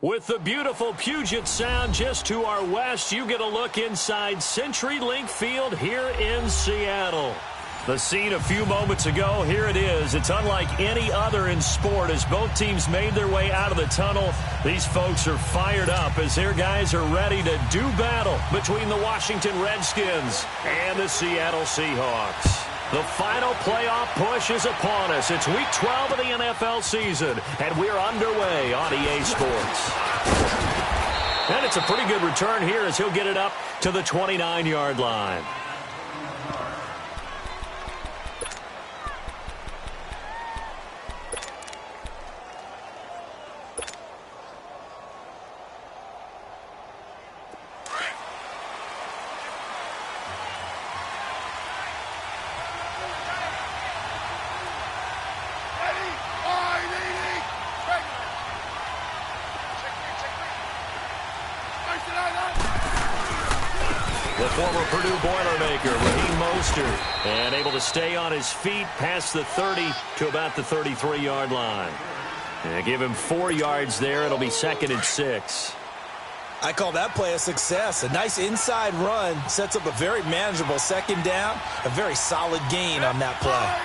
With the beautiful Puget Sound just to our west, you get a look inside CenturyLink Field here in Seattle. The scene a few moments ago, here it is. It's unlike any other in sport as both teams made their way out of the tunnel. These folks are fired up as their guys are ready to do battle between the Washington Redskins and the Seattle Seahawks. The final playoff push is upon us. It's Week 12 of the NFL season, and we're underway on EA Sports. And it's a pretty good return here as he'll get it up to the 29-yard line. The former Purdue Boilermaker, Raheem Mostert, and able to stay on his feet past the 30 to about the 33-yard line. And give him 4 yards there. It'll be 2nd and 6. I call that play a success. A nice inside run sets up a very manageable 2nd down. A very solid gain on that play.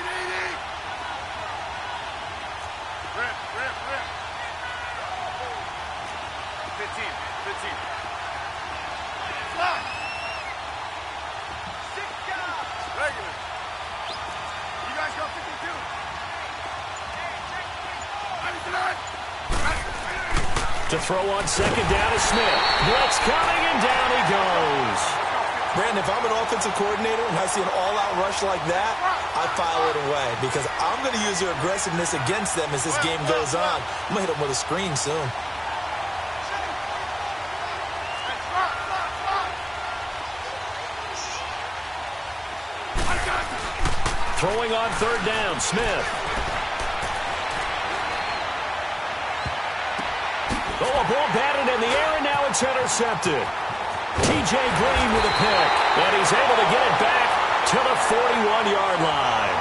To throw on 2nd down is Smith. Blitz coming, and down he goes. Brandon, if I'm an offensive coordinator and I see an all-out rush like that, I file it away because I'm going to use their aggressiveness against them as this game goes on. I'm going to hit them with a screen soon. Throwing on 3rd down, Smith. Oh, a ball batted in the air, and now it's intercepted. T.J. Green with a pick, and he's able to get it back to the 41-yard line.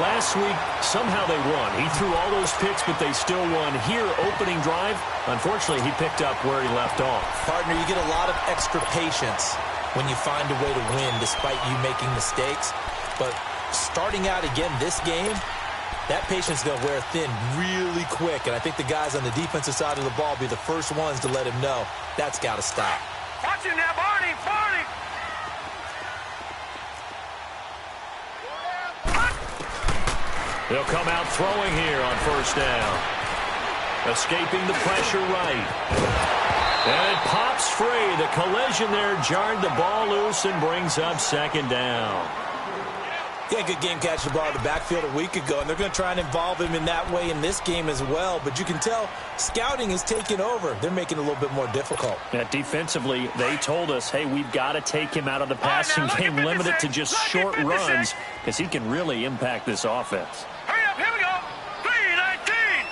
Last week, somehow they won. He threw all those picks, but they still won. Here, opening drive, unfortunately, he picked up where he left off. Partner, you get a lot of extra patience when you find a way to win despite you making mistakes. But starting out again this game, that patience is going to wear thin really quick, and I think the guys on the defensive side of the ball will be the first ones to let him know that's got to stop. Watch him now, Barney! They'll come out throwing here on 1st down. Escaping the pressure right. And it pops free. The collision there jarred the ball loose and brings up 2nd down. Yeah, good game catching the ball in the backfield a week ago, and they're going to try and involve him in that way in this game as well. But you can tell scouting is taking over. They're making it a little bit more difficult. Yeah, defensively, they told us, hey, we've got to take him out of the passing game, limit it to just short runs, because he can really impact this offense. Hurry up, here we go. 3-19.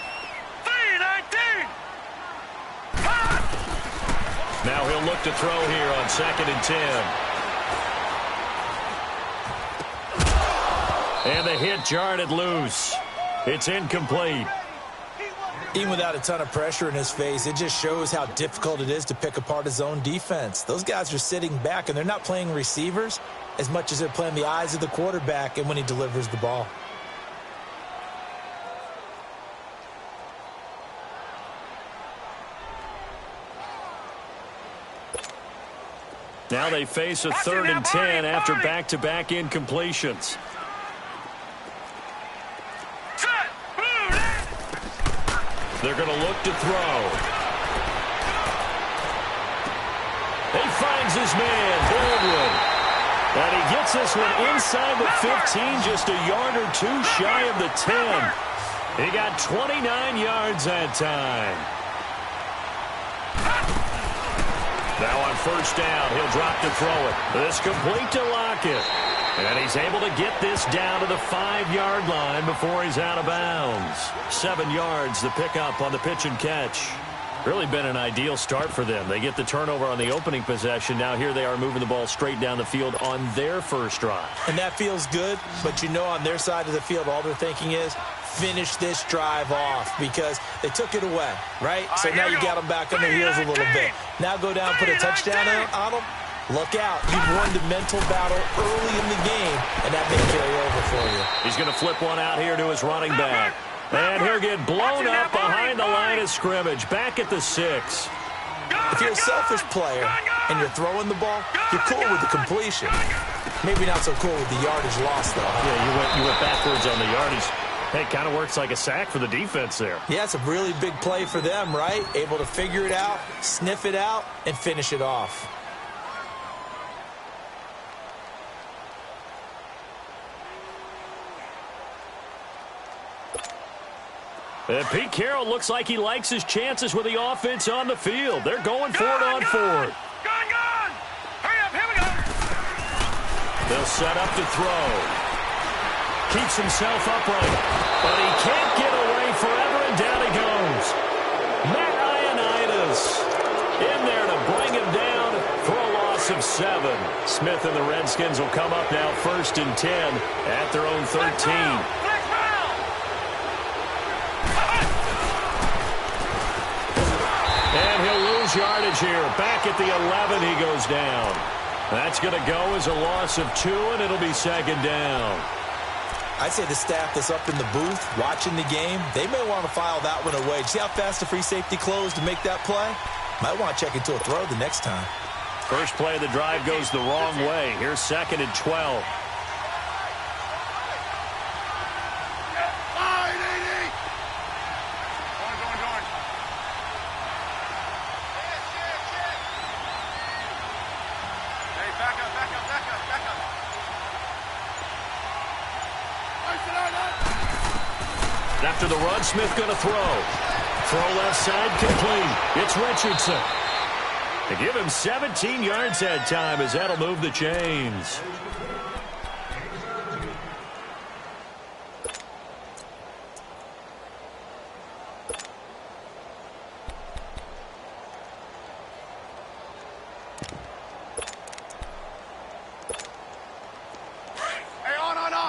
3-19. Now he'll look to throw here on 2nd and 10. And the hit jarred it loose. It's incomplete. Even without a ton of pressure in his face, it just shows how difficult it is to pick apart his own defense. Those guys are sitting back, and they're not playing receivers as much as they're playing the eyes of the quarterback and when he delivers the ball. Now they face a 3rd and 10 after back-to-back incompletions. They're going to look to throw. He finds his man, Baldwin. And he gets this one inside the 15, just a yard or two shy of the 10. He got 29 yards that time. Now on 1st down, he'll drop to throw it. This complete to Lockett. And he's able to get this down to the 5-yard line before he's out of bounds. 7 yards, the pickup on the pitch and catch. Really been an ideal start for them. They get the turnover on the opening possession. Now here they are moving the ball straight down the field on their first drive. And that feels good, but you know on their side of the field, all they're thinking is finish this drive off because they took it away, right? So right, now you here we got go. them back on their heels a little bit. Now go down, put a touchdown on them. Look out. You've won the mental battle early in the game, and that may carry over for you. He's going to flip one out here to his running back. And he'll get blown up behind the line of scrimmage, back at the 6. If you're a selfish player and you're throwing the ball, you're cool with the completion. Maybe not so cool with the yardage loss, though. Huh? Yeah, you went backwards on the yardage. Hey, it kind of works like a sack for the defense there. Yeah, it's a really big play for them, right? Able to figure it out, sniff it out, and finish it off. And Pete Carroll looks like he likes his chances with the offense on the field. They're going for it on 4th. Gun! Hurry up, here we go! They'll set up to throw. Keeps himself upright, but he can't get away forever, and down he goes. Matt Ioannidis in there to bring him down for a loss of 7. Smith and the Redskins will come up now 1st and 10 at their own 13. And he'll lose yardage here. Back at the 11, he goes down. That's going to go as a loss of 2, and it'll be 2nd down. I'd say the staff that's up in the booth watching the game, they may want to file that one away. See how fast the free safety closed to make that play? Might want to check into a throw the next time. First play of the drive goes the wrong way. Here's 2nd and 12. After the run, Smith going to throw. Throw left side, complete. It's Richardson. They give him 17 yards that time as that'll move the chains.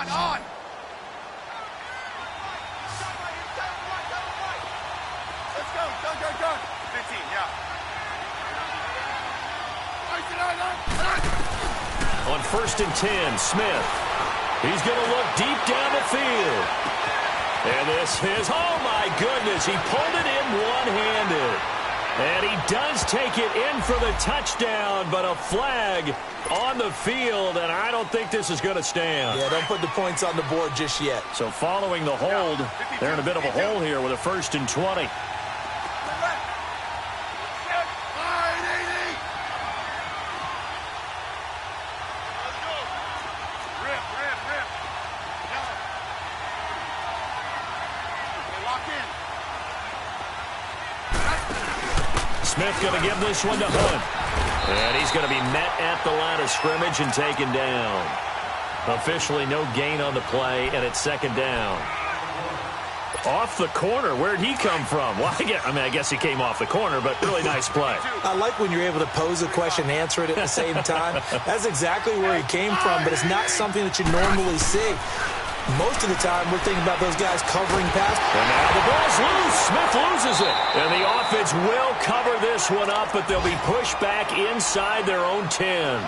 On! Let's go. 15, yeah. On 1st and 10, Smith. He's going to look deep down the field. And this is, oh my goodness, he pulled it in one-handed. And he does take it in for the touchdown, but a flag on the field, and I don't think this is going to stand. Yeah, don't put the points on the board just yet. So following the hold, they're in a bit of a hole here with a 1st and 20. Smith going to give this one to Hunt. And he's going to be met at the line of scrimmage and taken down. Officially no gain on the play, and it's 2nd down. Off the corner. Where'd he come from? Well, I guess he came off the corner, but really nice play. I like when you're able to pose a question and answer it at the same time. That's exactly where he came from, but it's not something that you normally see. Most of the time, we're thinking about those guys covering pass. And now the ball's loose. Smith loses it. And the offense will cover this one up, but they'll be pushed back inside their own 10.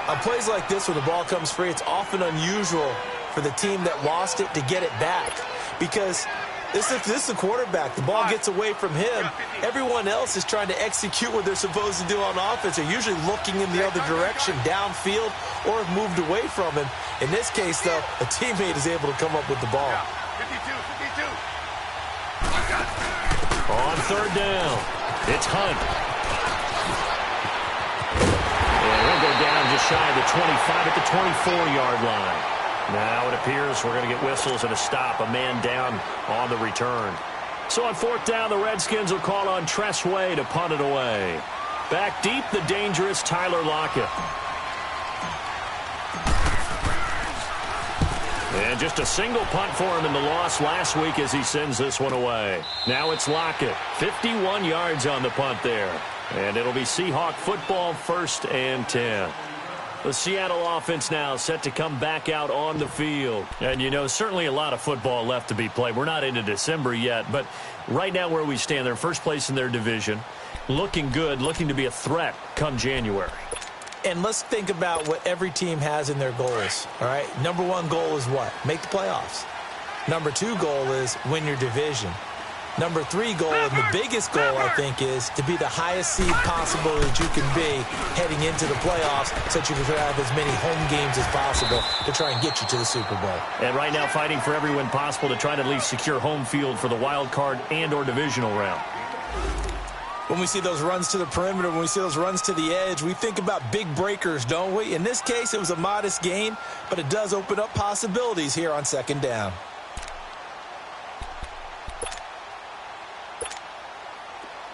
On plays like this, when the ball comes free, it's often unusual for the team that lost it to get it back. Because this is the quarterback. The ball gets away from him. Everyone else is trying to execute what they're supposed to do on offense. They're usually looking in the other direction, downfield, or have moved away from him. In this case, though, a teammate is able to come up with the ball. 52. On 3rd down, it's Hunt. And he'll go down just shy of the 25 at the 24-yard line. Now it appears we're going to get whistles and a stop, a man down on the return. So on 4th down, the Redskins will call on Tress Way to punt it away. Back deep, the dangerous Tyler Lockett. And just a single punt for him in the loss last week as he sends this one away. Now it's Lockett. 51 yards on the punt there. And it'll be Seahawk football, 1st and 10. The Seattle offense now set to come back out on the field. And, you know, certainly a lot of football left to be played. We're not into December yet, but right now where we stand, they're first place in their division, looking good, looking to be a threat come January. And let's think about what every team has in their goals, all right? Number one goal is what? Make the playoffs. Number two goal is win your division. Number three goal, and the biggest goal, I think, is to be the highest seed possible that you can be heading into the playoffs so that you can have as many home games as possible to try and get you to the Super Bowl. And right now fighting for every win possible to try to at least secure home field for the wild card and or divisional round. When we see those runs to the perimeter, when we see those runs to the edge, we think about big breakers, don't we? In this case, it was a modest gain, but it does open up possibilities here on second down.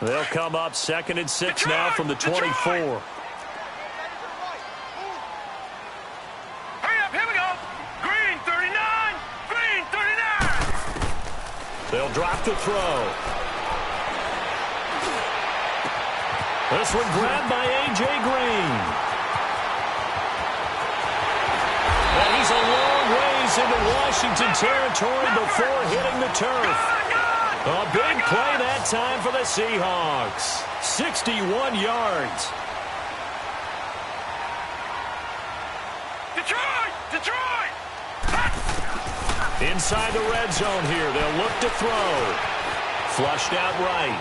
They'll come up 2nd and 6 now from the 24. Hurry up, here we go. Green 39, green 39. They'll drop to throw. This one grabbed by A.J. Green. And he's a long ways into Washington territory before hitting the turf. A big play that time for the Seahawks. 61 yards. Detroit! Inside the red zone here. They'll look to throw. Flushed out right.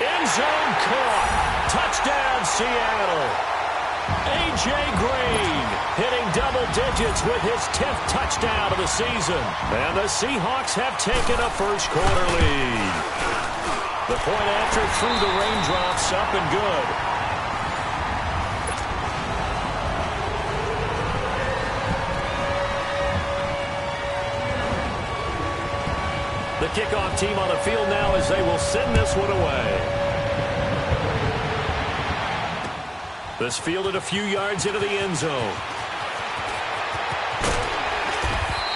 End zone caught. Touchdown, Seattle. A.J. Green hitting double digits with his 10th touchdown of the season. And the Seahawks have taken a first-quarter lead. The point after through the raindrops up and good. The kickoff team on the field now as they will send this one away. This fielded a few yards into the end zone.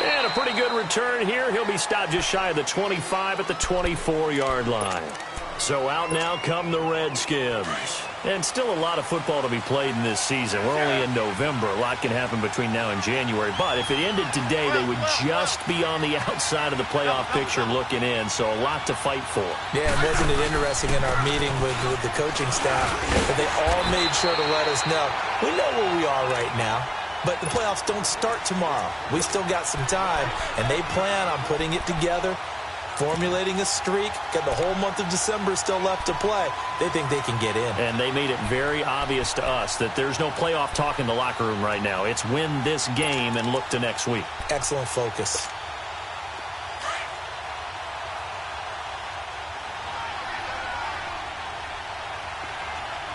And a pretty good return here. He'll be stopped just shy of the 25 at the 24-yard line. So out now come the Redskins. And still a lot of football to be played in this season. We're only in November. A lot can happen between now and January. But if it ended today, they would just be on the outside of the playoff picture looking in. So a lot to fight for. Yeah, wasn't it interesting in our meeting with the coaching staff that they all made sure to let us know, we know where we are right now, but the playoffs don't start tomorrow. We still got some time, and they plan on putting it together, formulating a streak, got the whole month of December still left to play. They think they can get in. And they made it very obvious to us that there's no playoff talk in the locker room right now. It's win this game and look to next week. Excellent focus.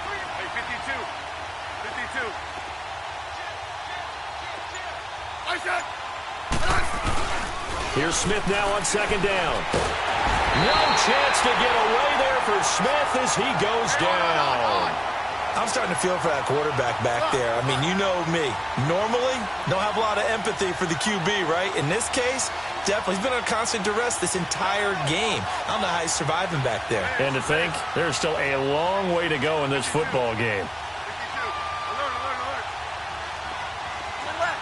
Hey, 52. I said. Here's Smith now on second down. No chance to get away there for Smith as he goes down. I'm starting to feel for that quarterback back there. I mean, you know me. Normally, don't have a lot of empathy for the QB, right? In this case, definitely. He's been under constant duress this entire game. I don't know how he's surviving back there. And to think, there's still a long way to go in this football game. 52. Alert.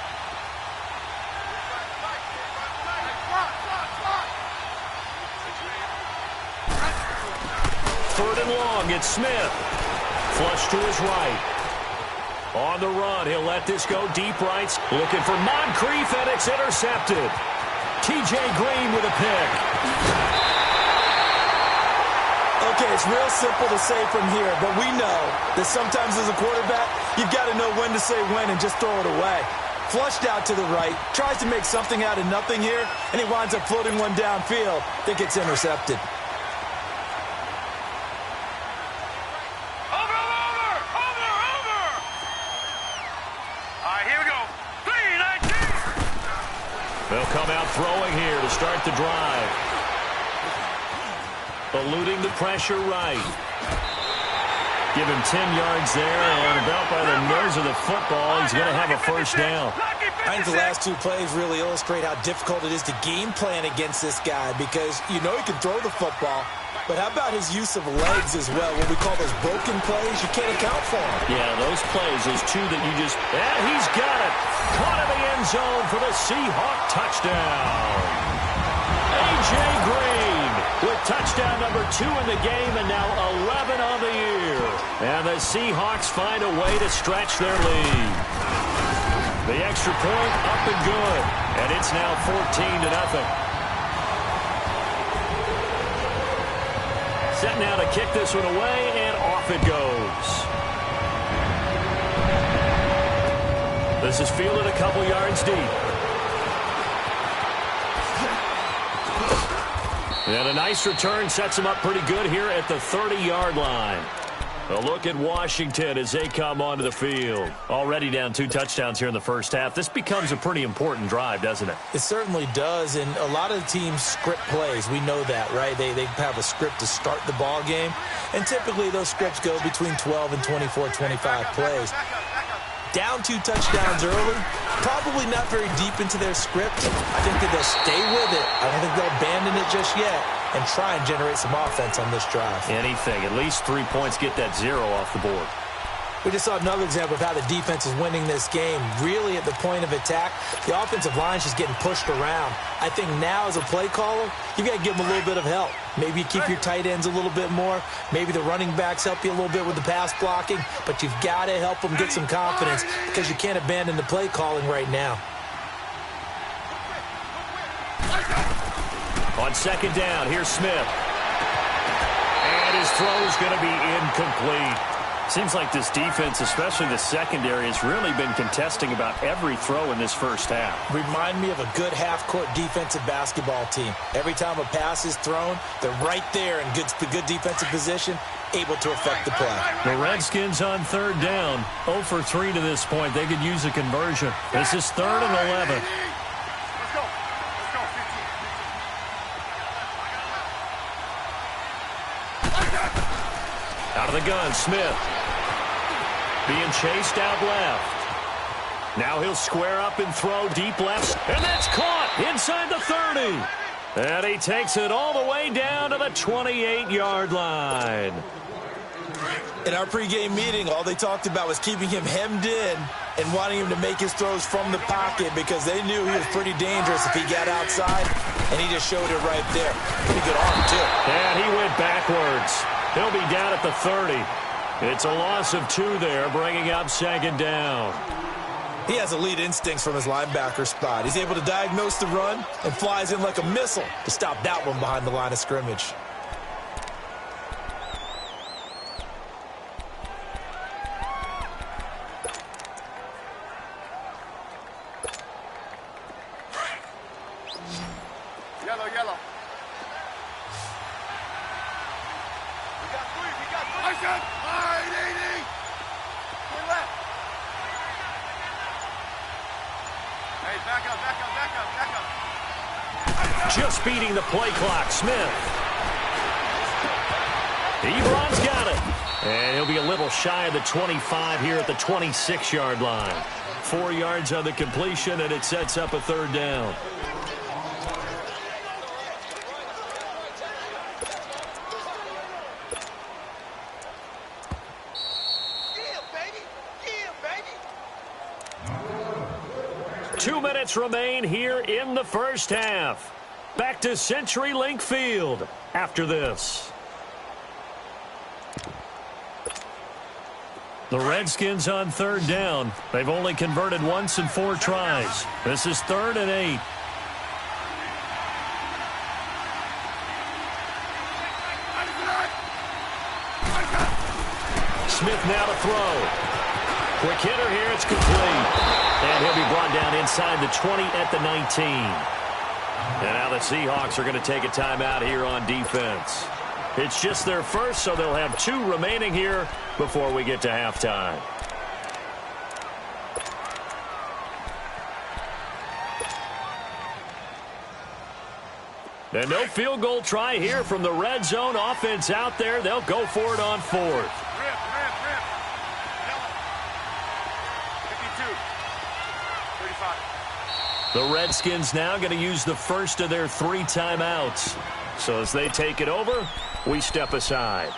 Third and long, it's Smith. Flush to his right. On the run, he'll let this go deep right. Looking for Moncrief, and it's intercepted. T.J. Green with a pick. Okay, it's real simple to say from here, but we know that sometimes as a quarterback, you've got to know when to say when and just throw it away. Flushed out to the right, tries to make something out of nothing here, and he winds up floating one downfield that gets intercepted. They'll come out throwing here to start the drive. Eluding the pressure right. Give him 10 yards there, and about by the nose of the football, he's going to have a first down. I think the last two plays really illustrate how difficult it is to game plan against this guy because you know he can throw the football, But how about his use of legs as well? What we call those broken plays, you can't account for them. Yeah, those plays, those two that you just... And he's got it. Caught in the end zone for the Seahawk touchdown. A.J. Green with touchdown number 2 in the game and now 11 on the year. And the Seahawks find a way to stretch their lead. The extra point up and good. And it's now 14-0. Set now to kick this one away, and off it goes. This is fielded a couple yards deep. And a nice return sets him up pretty good here at the 30-yard line. A look at Washington as they come onto the field. Already down 2 touchdowns here in the first half. This becomes a pretty important drive, doesn't it? It certainly does, and a lot of teams script plays. We know that, right? They have a script to start the ball game, and typically those scripts go between 12 and 24, 25 plays. Down 2 touchdowns early, probably not very deep into their script. I think that they'll stay with it. I don't think they'll abandon it just yet and try and generate some offense on this drive. Anything. At least 3 points, get that 0 off the board. We just saw another example of how the defense is winning this game. Really at the point of attack, the offensive line is just getting pushed around. I think now as a play caller, you got to give them a little bit of help. Maybe you keep your tight ends a little bit more. Maybe the running backs help you a little bit with the pass blocking. But you've got to help them get some confidence because you can't abandon the play calling right now. On second down, here's Smith. And his throw is going to be incomplete. Seems like this defense, especially the secondary, has really been contesting about every throw in this first half. Remind me of a good half-court defensive basketball team. Every time a pass is thrown, they're right there in good defensive position, able to affect the play. The Redskins on third down, 0 for 3 to this point. They could use a conversion. This is 3rd and 11. Out of the gun, Smith. Being chased out left. Now he'll square up and throw deep left. And that's caught inside the 30. And he takes it all the way down to the 28-yard line. In our pregame meeting, all they talked about was keeping him hemmed in and wanting him to make his throws from the pocket because they knew he was pretty dangerous if he got outside, and he just showed it right there. Pretty good arm, too. And he went backwards. He'll be down at the 30. It's a loss of 2 there, bringing up second down. He has elite instincts from his linebacker spot. He's able to diagnose the run and flies in like a missile to stop that one behind the line of scrimmage. Yellow, yellow. We got 3. I said, 980. We're left. Hey, back up. Just beating the play clock, Smith. Ebron's got it. And he'll be a little shy of the 25 here at the 26-yard line. 4 yards on the completion, and it sets up a third down. Yeah, baby. 2 minutes remain here in the first half. Back to CenturyLink Field after this. The Redskins on third down. They've only converted once in 4 tries. This is 3rd and 8. Smith now to throw. Quick hitter here. It's complete. And he'll be brought down inside the 20 at the 19. And now the Seahawks are going to take a timeout here on defense. It's just their first, so they'll have 2 remaining here before we get to halftime. And no field goal try here from the red zone offense out there. They'll go for it on 4th. Rip. Yellow. 52. 35. The Redskins now going to use the first of their 3 timeouts. So as they take it over, we step aside.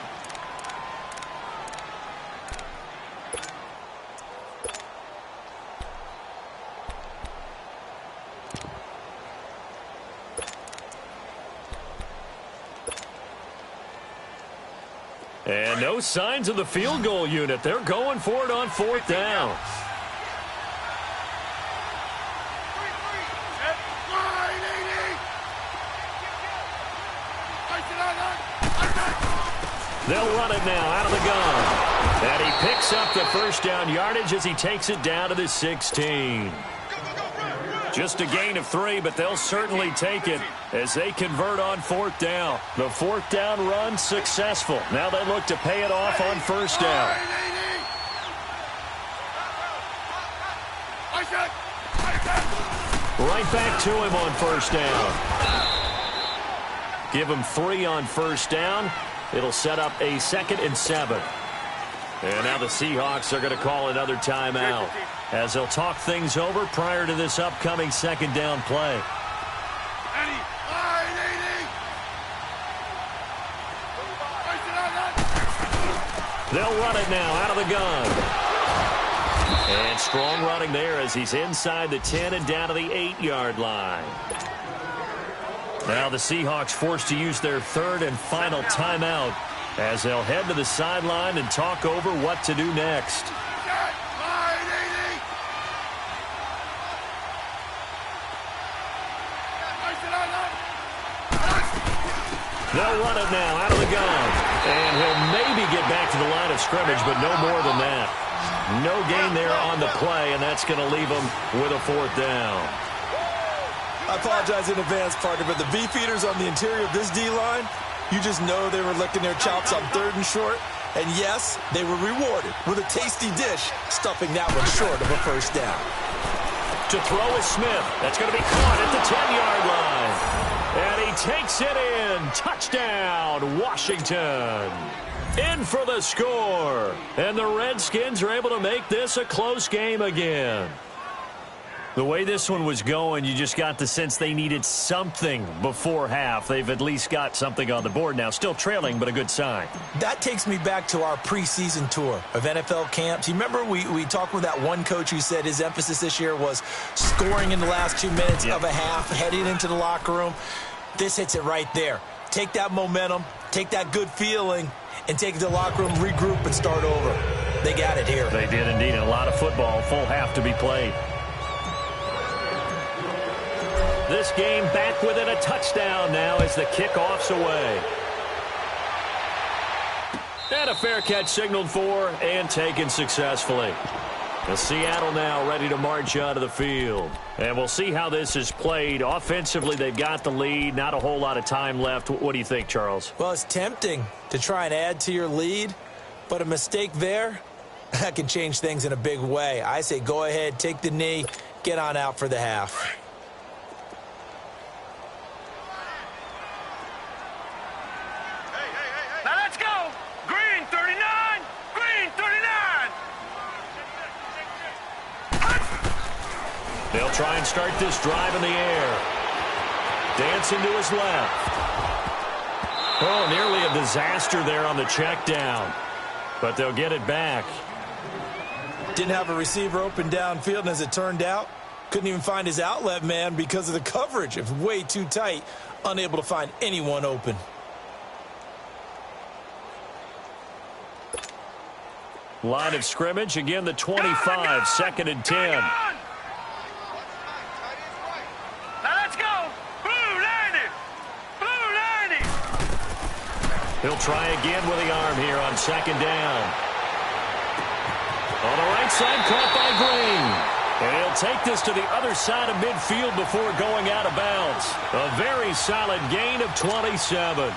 And no signs of the field goal unit. They're going for it on fourth down. They'll run it now out of the gun. And he picks up the first down yardage as he takes it down to the 16. Just a gain of 3, but they'll certainly take it as they convert on fourth down. The fourth down run successful. Now they look to pay it off on first down. Right back to him on first down. Give him 3 on first down. It'll set up a 2nd and 7. And now the Seahawks are going to call another timeout as they'll talk things over prior to this upcoming second down play. They'll run it now out of the gun. And strong running there as he's inside the 10 and down to the 8-yard line. Now the Seahawks forced to use their 3rd and final timeout as they'll head to the sideline and talk over what to do next. They'll run it now out of the gun. And he'll maybe get back to the line of scrimmage, but no more than that. No gain there on the play, and that's going to leave him with a 4th down. I apologize in advance, partner, but the beefeaters on the interior of this D-line, you just know they were licking their chops on 3rd and short. And yes, they were rewarded with a tasty dish, stuffing that one short of a first down. To throw is Smith. That's going to be caught at the 10-yard line. And he takes it in. Touchdown, Washington. In for the score. And the Redskins are able to make this a close game again. The way this one was going, you just got the sense they needed something before half. They've at least got something on the board now. Still trailing, but a good sign. That takes me back to our preseason tour of NFL camps. You remember we talked with that one coach who said his emphasis this year was scoring in the last 2 minutes of a half, heading into the locker room. This hits it right there. Take that momentum, take that good feeling, and take it to the locker room, regroup, and start over. They got it here. They did indeed. A lot of football, full half to be played. This game back within a touchdown now as the kickoff's away. And a fair catch signaled for and taken successfully. The Seattle now ready to march onto the field. And we'll see how this is played. Offensively, they've got the lead. Not a whole lot of time left. What do you think, Charles? Well, it's tempting to try and add to your lead, but a mistake there, that can change things in a big way. I say go ahead, take the knee, get on out for the half. They'll try and start this drive in the air. Dancing to his left. Oh, nearly a disaster there on the check down. But they'll get it back. Didn't have a receiver open downfield, and as it turned out, couldn't even find his outlet man because of the coverage. It was way too tight, unable to find anyone open. Line of scrimmage, again the 25, 2nd and 10. He'll try again with the arm here on 2nd down. On the right side, caught by Green. And he'll take this to the other side of midfield before going out of bounds. A very solid gain of 27.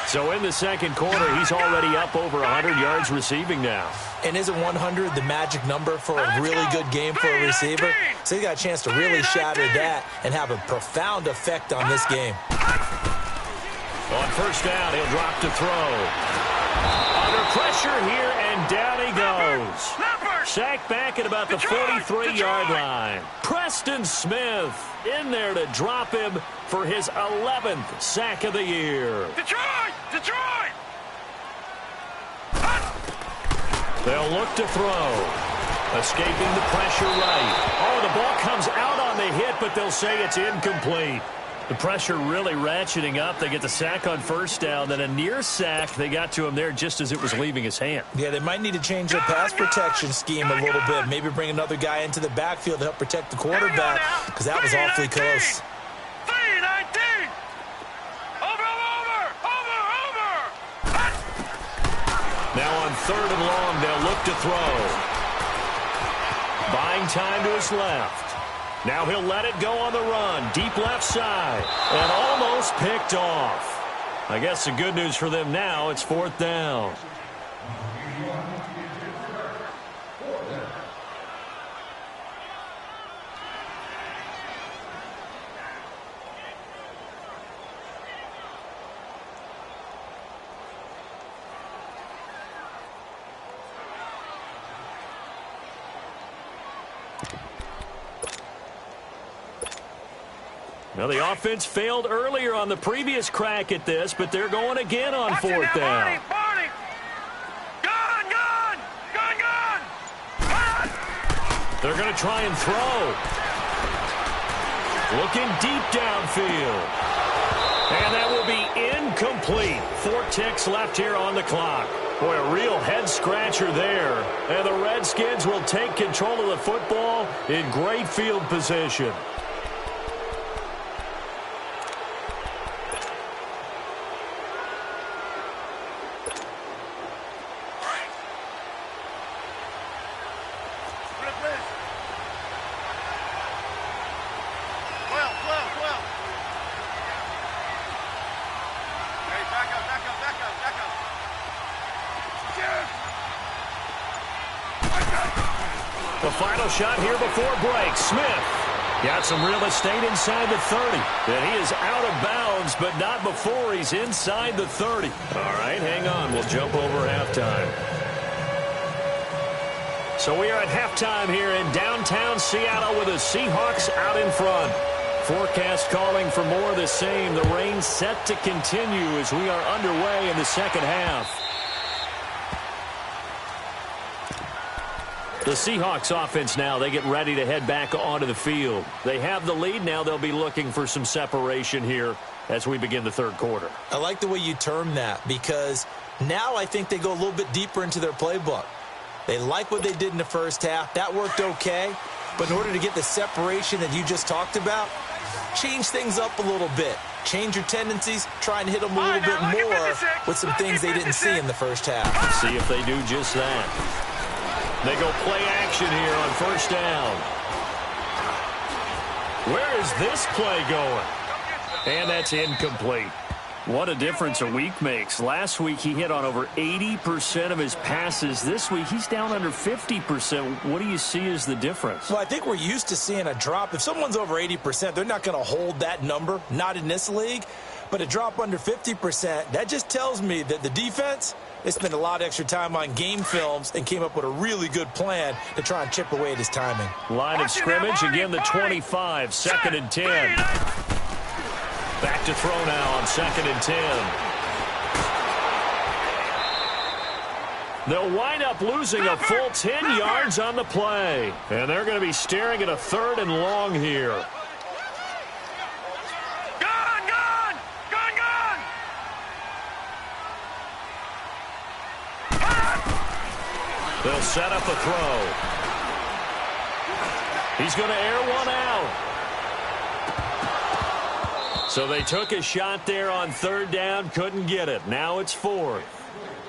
So in the second quarter, he's already up over 100 yards receiving now. And isn't 100 the magic number for a really good game for a receiver? So he got a chance to really shatter that and have a profound effect on this game. On first down, he'll drop to throw. Under pressure here, and down he goes. Sacked back at about the 43-yard line. Preston Smith in there to drop him for his 11th sack of the year. Detroit! Detroit! They'll look to throw. Escaping the pressure right. Oh, the ball comes out on the hit, but they'll say it's incomplete. The pressure really ratcheting up. They get the sack on first down, then a near sack. They got to him there just as it was leaving his hand. Yeah, they might need to change their pass protection scheme a little bit. Maybe bring another guy into the backfield to help protect the quarterback, because that was awfully close. 3-19! Over! Now on 3rd and long, they'll look to throw. Buying time to his left. Now he'll let it go on the run. Deep left side. And almost picked off. I guess the good news for them now, it's 4th down. Now, the offense failed earlier on the previous crack at this, but they're going again on 4th down. Barney! Gone! They're going to try and throw. Looking deep downfield. And that will be incomplete. 4 ticks left here on the clock. Boy, a real head-scratcher there. And the Redskins will take control of the football in great field position. The final shot here before break. Smith got some real estate inside the 30. And he is out of bounds, but not before he's inside the 30. All right, hang on. We'll jump over halftime. So we are at halftime here in downtown Seattle with the Seahawks out in front. Forecast calling for more of the same. The rain set to continue as we are underway in the second half. The Seahawks offense now, they get ready to head back onto the field. They have the lead. Now they'll be looking for some separation here as we begin the 3rd quarter. I like the way you term that, because now I think they go a little bit deeper into their playbook. They like what they did in the first half. That worked okay. But in order to get the separation that you just talked about, change things up a little bit. Change your tendencies. Try and hit them a little bit more with some things they didn't see in the first half. See if they do just that. They go play action here on 1st down. Where is this play going? And that's incomplete. What a difference a week makes. Last week he hit on over 80% of his passes. This week he's down under 50%. What do you see as the difference? Well, I think we're used to seeing a drop. If someone's over 80%, they're not going to hold that number. Not in this league. But a drop under 50%, that just tells me that the defense, they spent a lot of extra time on game films and came up with a really good plan to try and chip away at his timing. Line of scrimmage, again the 25, 2nd and 10. Back to throw now on 2nd and 10. They'll wind up losing a full 10 yards on the play. And they're going to be staring at a 3rd and long here. They'll set up a throw. He's going to air one out. So they took a shot there on 3rd down, couldn't get it. Now it's 4th.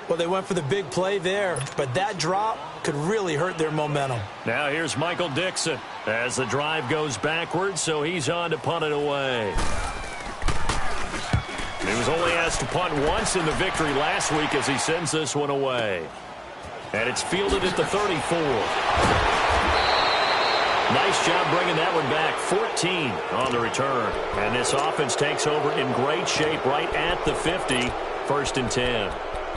Well, they went for the big play there, but that drop could really hurt their momentum. Now here's Michael Dixon as the drive goes backwards, so he's on to punt it away. He was only asked to punt once in the victory last week as he sends this one away. And it's fielded at the 34. Nice job bringing that one back. 14 on the return. And this offense takes over in great shape right at the 50. 1st and 10.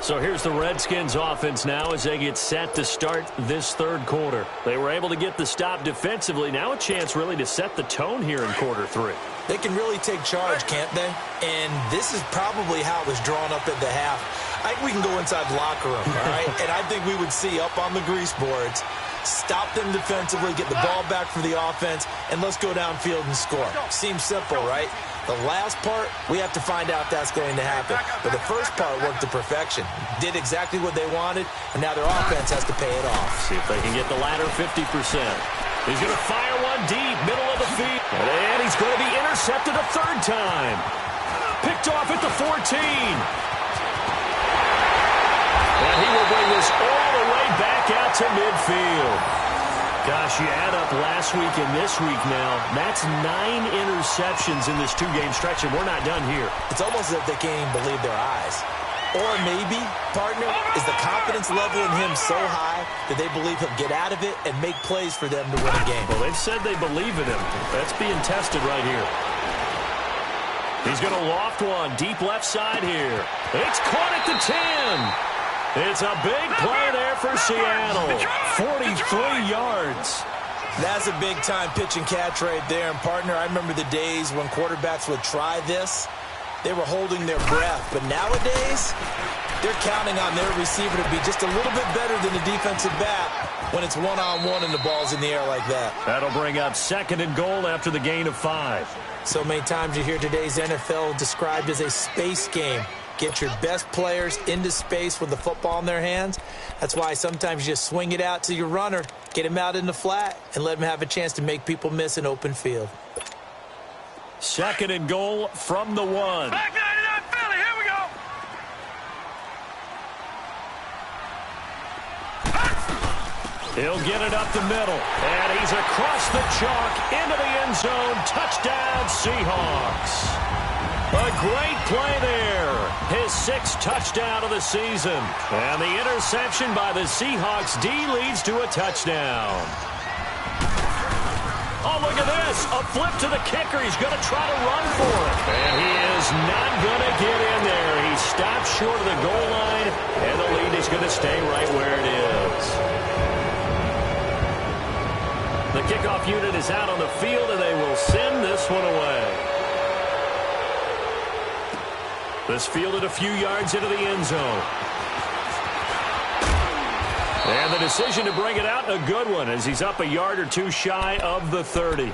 So here's the Redskins offense now as they get set to start this third quarter. They were able to get the stop defensively. Now a chance really to set the tone here in quarter three. They can really take charge, can't they? And this is probably how it was drawn up at the half. I think we can go inside the locker room, all right? And I think we would see up on the grease boards, stop them defensively, get the ball back for the offense, and let's go downfield and score. Seems simple, right? The last part, we have to find out if that's going to happen. But the first part worked to perfection. Did exactly what they wanted, and now their offense has to pay it off. See if they can get the latter 50%. He's going to fire one deep, middle of the field. And he's going to be intercepted a third time. Picked off at the 14. And he will bring this all the way back out to midfield. Gosh, you add up last week and this week now, that's 9 interceptions in this two-game stretch, and we're not done here. It's almost as if they can't even believe their eyes. Or maybe, partner, is the confidence level in him so high that they believe he'll get out of it and make plays for them to win a game. Well, they've said they believe in him. That's being tested right here. He's going to loft one, deep left side here. It's caught at the 10. It's a big play there for Seattle. 43 yards. That's a big-time pitch and catch right there. And, partner, I remember the days when quarterbacks would try this. They were holding their breath. But nowadays, they're counting on their receiver to be just a little bit better than the defensive back when it's one-on-one and the ball's in the air like that. That'll bring up 2nd and goal after the gain of 5. So many times you hear today's NFL described as a space game. Get your best players into space with the football in their hands. That's why sometimes you just swing it out to your runner, get him out in the flat, and let him have a chance to make people miss an open field. 2nd and goal from the 1. Back 99 Philly, here we go. He'll get it up the middle, and he's across the chalk into the end zone. Touchdown, Seahawks. A great play there. His 6th touchdown of the season. And the interception by the Seahawks D leads to a touchdown. Oh, look at this. A flip to the kicker. He's going to try to run for it. And he is not going to get in there. He stops short of the goal line, and the lead is going to stay right where it is. The kickoff unit is out on the field, and they will send this one away. This fielded a few yards into the end zone. And the decision to bring it out, a good one, as he's up a yard or two shy of the 30.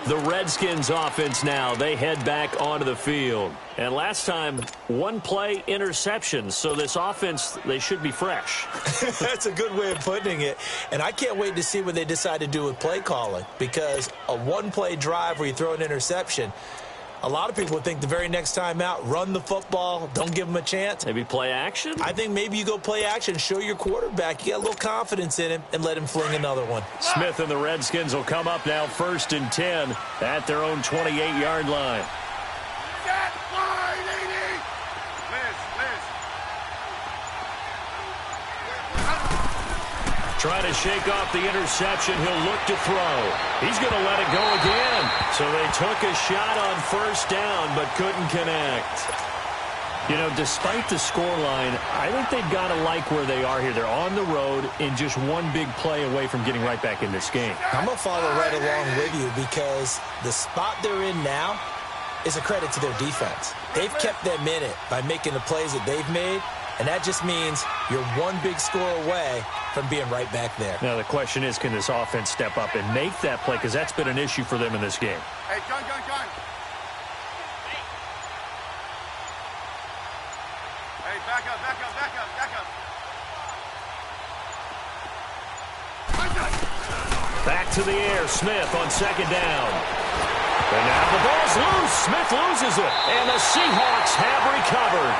The Redskins offense now, they head back onto the field. And last time, one play interception, so this offense, they should be fresh. That's a good way of putting it. And I can't wait to see what they decide to do with play calling, because a one-play drive where you throw an interception, a lot of people would think the very next time out, run the football, don't give them a chance. Maybe play action? I think maybe you go play action, show your quarterback. You got a little confidence in him, and let him fling another one. Smith and the Redskins will come up now 1st and 10 at their own 28-yard line. Set wide, 80. Trying to shake off the interception. He'll look to throw. He's going to let it go again. So they took a shot on 1st down, but couldn't connect. You know, despite the scoreline, I think they've got to like where they are here. They're on the road and just one big play away from getting right back in this game. I'm going to follow right along with you, because the spot they're in now is a credit to their defense. They've kept them in it by making the plays that they've made, and that just means you're one big score away from being right back there. Now, the question is, can this offense step up and make that play? Because that's been an issue for them in this game. Hey, gun. Hey, back up. Back to the air, Smith on 2nd down. And now the ball's loose. Smith loses it. And the Seahawks have recovered.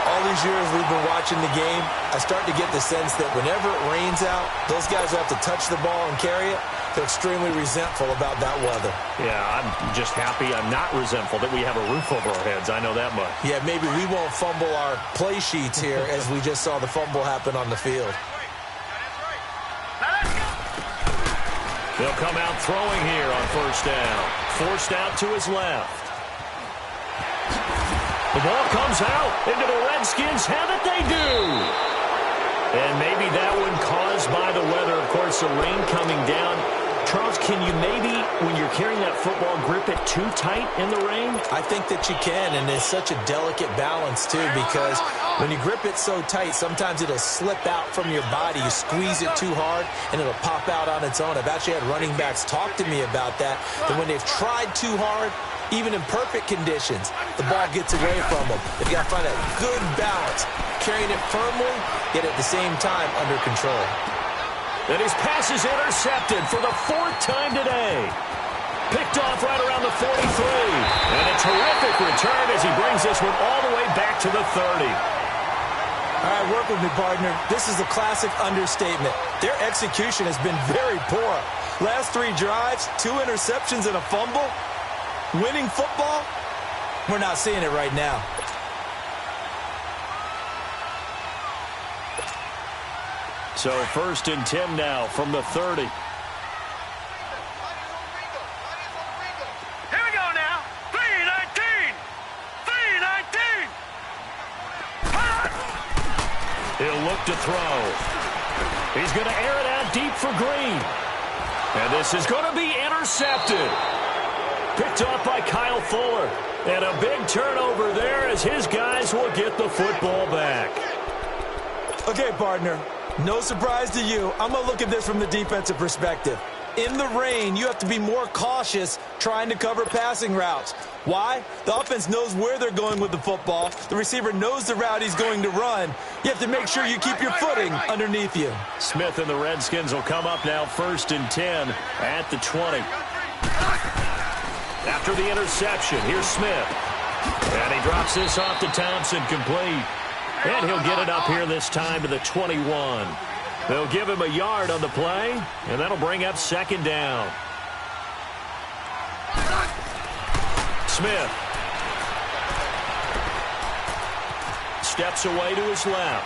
All these years we've been watching the game, I start to get the sense that whenever it rains out, those guys who have to touch the ball and carry it, they're extremely resentful about that weather. Yeah, I'm just happy I'm not resentful that we have a roof over our heads. I know that much. Yeah, maybe we won't fumble our play sheets here as we just saw the fumble happen on the field. They'll come out throwing here on 1st down. Forced out to his left. The ball comes out, and do the Redskins have it? They do. And maybe that one caused by the weather. Of course, the rain coming down. Charles, can you maybe, when you're carrying that football, grip it too tight in the rain? I think that you can, and it's such a delicate balance, too, because when you grip it so tight, sometimes it'll slip out from your body. You squeeze it too hard, and it'll pop out on its own. I've actually had running backs talk to me about that when they've tried too hard, even in perfect conditions, the ball gets away from them. They've got to find a good balance, carrying it firmly, yet at the same time under control. And his pass is intercepted for the 4th time today. Picked off right around the 43. And a terrific return as he brings this one all the way back to the 30. All right, work with me, partner. This is a classic understatement. Their execution has been very poor. Last 3 drives, 2 interceptions and a fumble. Winning football? We're not seeing it right now. So 1st and 10 now from the 30. Here we go now. 3-19. 3-19. He'll look to throw. He's going to air it out deep for Green. And this is going to be intercepted. Picked off by Kyle Fuller. And a big turnover there as his guys will get the football back. Okay, partner. No surprise to you. I'm going to look at this from the defensive perspective. In the rain, you have to be more cautious trying to cover passing routes. Why? The offense knows where they're going with the football. The receiver knows the route he's going to run. You have to make sure you keep your footing underneath you. Smith and the Redskins will come up now 1st and 10 at the 20. After the interception, here's Smith. And he drops this off to Thompson, complete. And he'll get it up here this time to the 21. They'll give him a yard on the play, and that'll bring up 2nd down. Smith steps away to his left.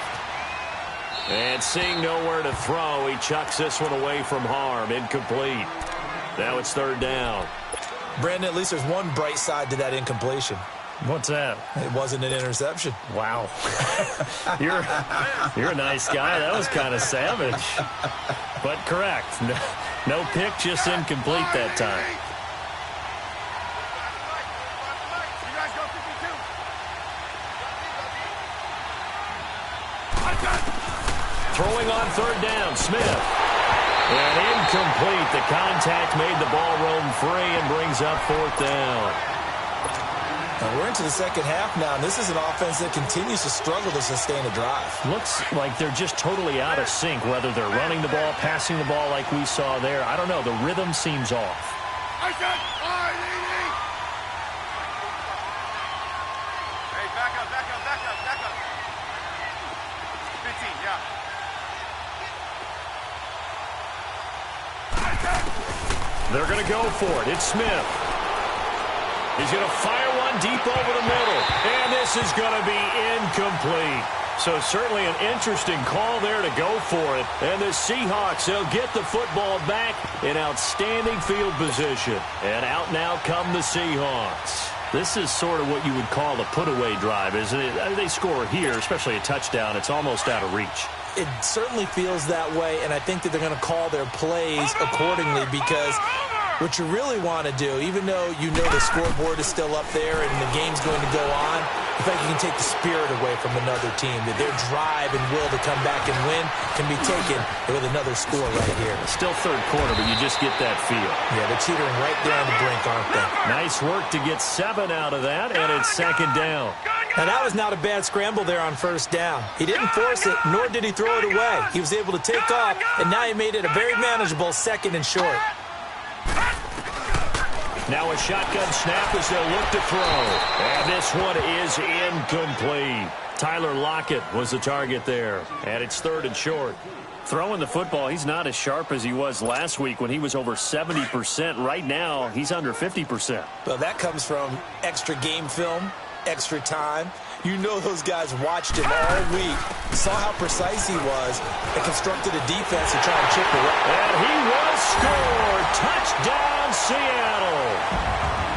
And seeing nowhere to throw, he chucks this one away from harm. Incomplete. Now it's 3rd down. Brandon, at least there's one bright side to that incompletion. What's that? It wasn't an interception. Wow. You're a nice guy. That was kind of savage. But correct. No pick, just incomplete that time. You guys go 52. Throwing on 3rd down, Smith. And incomplete. The contact made the ball roam free and brings up 4th down. We're into the 2nd half now, and this is an offense that continues to struggle to sustain a drive. Looks like they're just totally out of sync, whether they're running the ball, passing the ball like we saw there. I don't know. The rhythm seems off. I said, hey, back up. 15, yeah. They're going to go for it. It's Smith. He's going to fire one deep over the middle. And this is going to be incomplete. So certainly an interesting call there to go for it. And the Seahawks, they'll get the football back in outstanding field position. And out now come the Seahawks. This is sort of what you would call a put-away drive, isn't it? They score here, especially a touchdown. It's almost out of reach. It certainly feels that way, and I think that they're going to call their plays accordingly because what you really want to do, even though you know the scoreboard is still up there and the game's going to go on, I think you can take the spirit away from another team, that their drive and will to come back and win can be taken with another score right here. Still 3rd quarter, but you just get that feel. Yeah, they're teetering right there on the brink, aren't they? Nice work to get 7 out of that, and it's 2nd down. Now, that was not a bad scramble there on 1st down. He didn't force it, nor did he throw it away. He was able to take off, and now he made it a very manageable 2nd and short. Now a shotgun snap as they'll look to throw. And this one is incomplete. Tyler Lockett was the target there. And it's 3rd and short. Throwing the football, he's not as sharp as he was last week when he was over 70%. Right now, he's under 50%. Well, that comes from extra game film, extra time. You know those guys watched him all week, saw how precise he was, and constructed a defense to try and chip away. And he was scored. Touchdown, Seattle.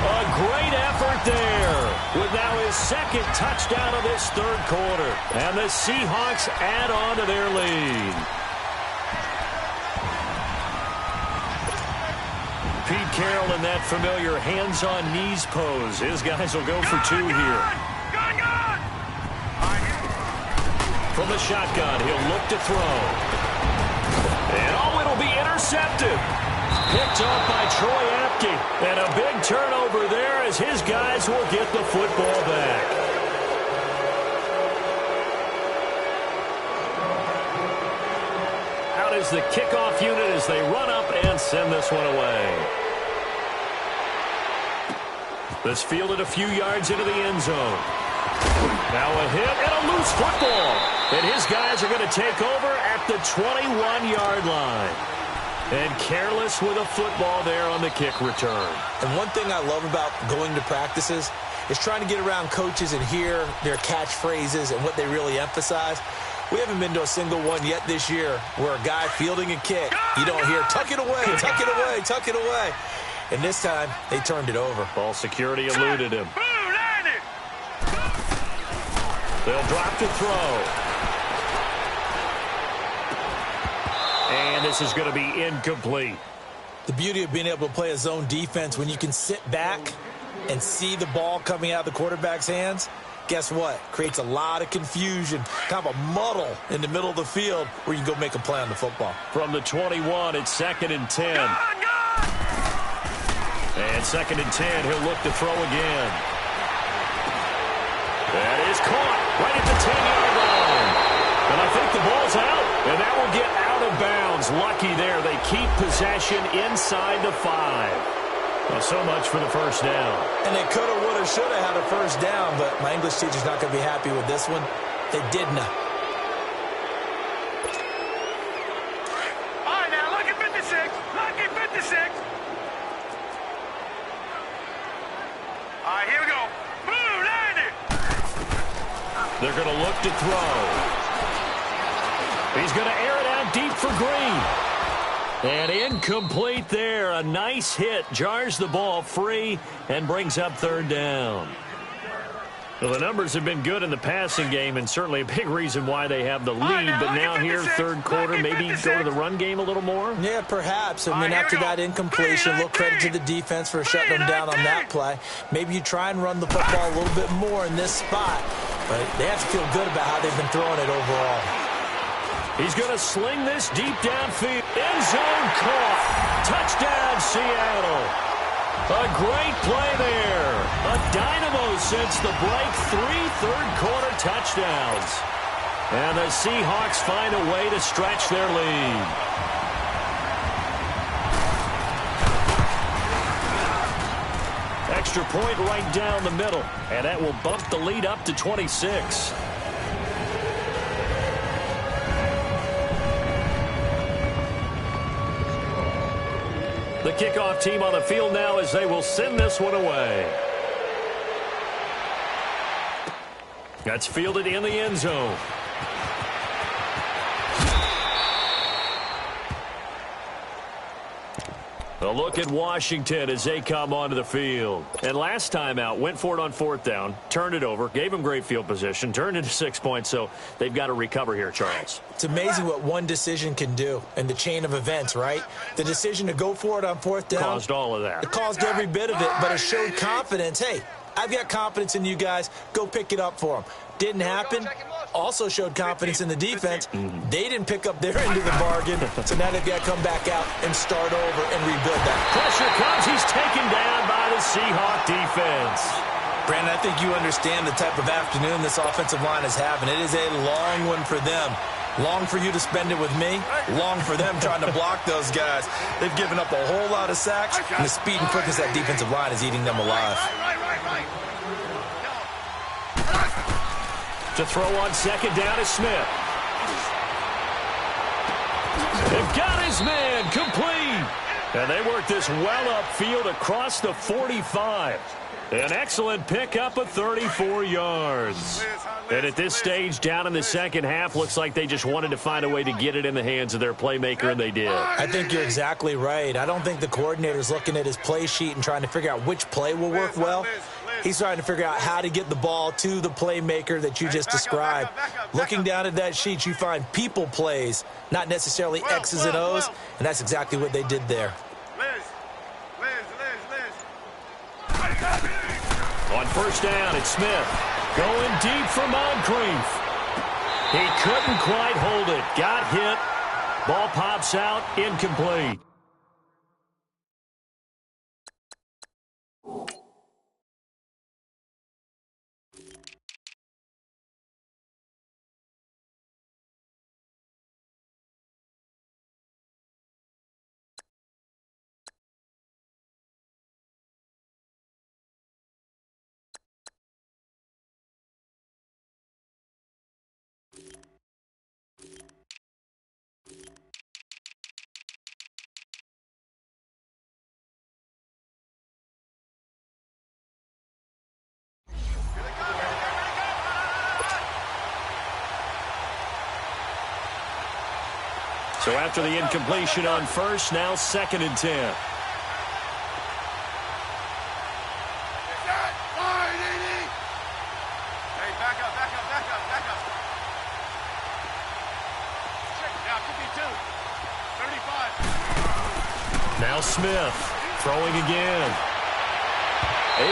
A great effort there. with now his second touchdown of this third quarter. And the Seahawks add on to their lead. Pete Carroll in that familiar hands-on-knees pose. His guys will go for two here. From the shotgun, he'll look to throw. And it'll be intercepted. Picked off by Troy Apke. And a big turnover there as his guys will get the football back. Out is the kickoff unit as they run up and send this one away. This fielded a few yards into the end zone. Now a hit and a loose football. And his guys are going to take over at the 21-yard line. And careless with a football there on the kick return. And one thing I love about going to practices is trying to get around coaches and hear their catchphrases and what they really emphasize. We haven't been to a single one yet this year where a guy fielding a kick, you don't hear, tuck it away, tuck it away, tuck it away. And this time, they turned it over. Ball security eluded him. They'll drop to throw. And this is going to be incomplete. The beauty of being able to play a zone defense when you can sit back and see the ball coming out of the quarterback's hands, guess what? Creates a lot of confusion, kind of a muddle in the middle of the field where you can go make a play on the football. From the 21, it's 2nd and 10. And 2nd and 10, he'll look to throw again. That is caught right at the 10-yard line. And I think the ball's out, and that will get out of bounds. Lucky there. They keep possession inside the 5. Well, so much for the first down. And they could have, would have, should have had a first down, but my English teacher's not going to be happy with this one. They did not. All right, now, look at 56. Look at 56. All right, here we go. Boom, landed. They're going to look to throw. He's going to air it out deep for Green. And incomplete there. A nice hit. Jars the ball free and brings up 3rd down. Well, the numbers have been good in the passing game and certainly a big reason why they have the lead. But now here, third quarter, maybe go to the run game a little more? Yeah, perhaps. I mean, after that incompletion, a little credit to the defense for shutting them down on that play. Maybe you try and run the football a little bit more in this spot. But they have to feel good about how they've been throwing it overall. He's going to sling this deep downfield. End zone caught. Touchdown, Seattle. A great play there. A dynamo since the break. 3 third-quarter touchdowns. And the Seahawks find a way to stretch their lead. Extra point right down the middle. And that will bump the lead up to 26. The kickoff team on the field now as they will send this one away. That's fielded in the end zone. A look at Washington as they come onto the field. And last time out, went for it on 4th down, turned it over, gave them great field position, turned into 6 points, so they've got to recover here, Charles. It's amazing what one decision can do in the chain of events, right? The decision to go for it on 4th down. Caused all of that. It caused every bit of it, but it showed confidence. Hey, I've got confidence in you guys. Go pick it up for them. Didn't happen. Also showed confidence in the defense. They didn't pick up their end of the bargain, so now they've got to come back out and start over and rebuild that. Pressure comes. He's taken down by the Seahawk defense. Brandon, I think you understand the type of afternoon this offensive line is having. It is a long one for them. Long for you to spend it with me. Long for them trying to block those guys. They've given up a whole lot of sacks, and the speed and quickness of that defensive line is eating them alive. To throw on 2nd down is Smith. They've got his man complete. And they work this well upfield across the 45. An excellent pickup of 34 yards. And at this stage, down in the second half, looks like they just wanted to find a way to get it in the hands of their playmaker, and they did. I think you're exactly right. I don't think the coordinator's looking at his play sheet and trying to figure out which play will work well. He's trying to figure out how to get the ball to the playmaker that you just described. Looking down at that sheet, you find people plays, not necessarily X's and O's, and that's exactly what they did there. On first down, it's Smith. Going deep for Moncrief. He couldn't quite hold it. Got hit. Ball pops out, incomplete. So after the incompletion on first, now 2nd and 10. Hey, back up. Now, could be 2. 35. Now Smith throwing again.